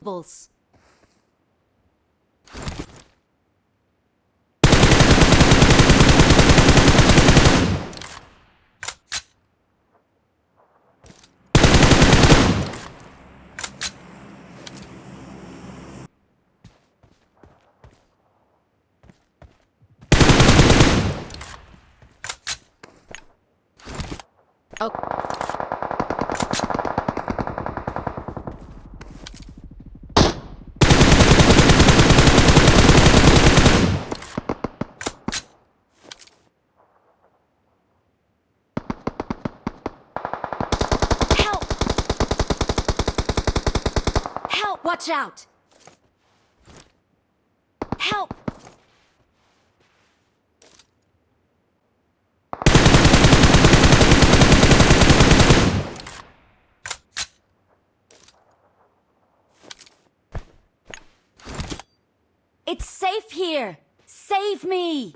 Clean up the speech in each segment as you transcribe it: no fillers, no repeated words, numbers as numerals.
Bulls. Oh. Help! Help! Watch out! Help! It's safe here! Save me!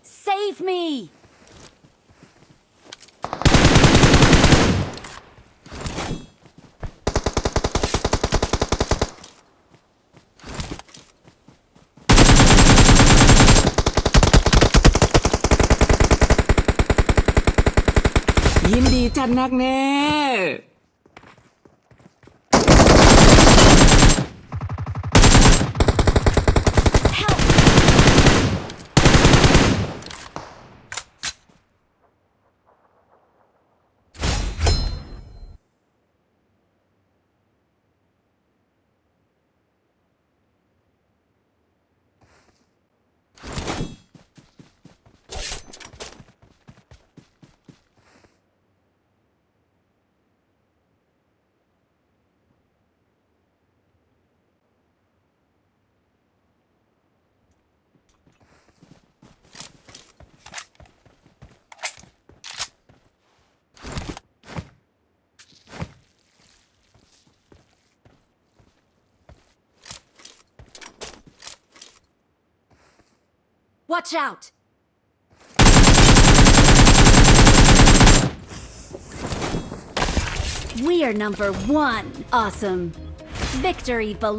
Save me!ยินดีจัดนักแน่ Help! Watch out! We are number 1. Awesome. Victory belongs.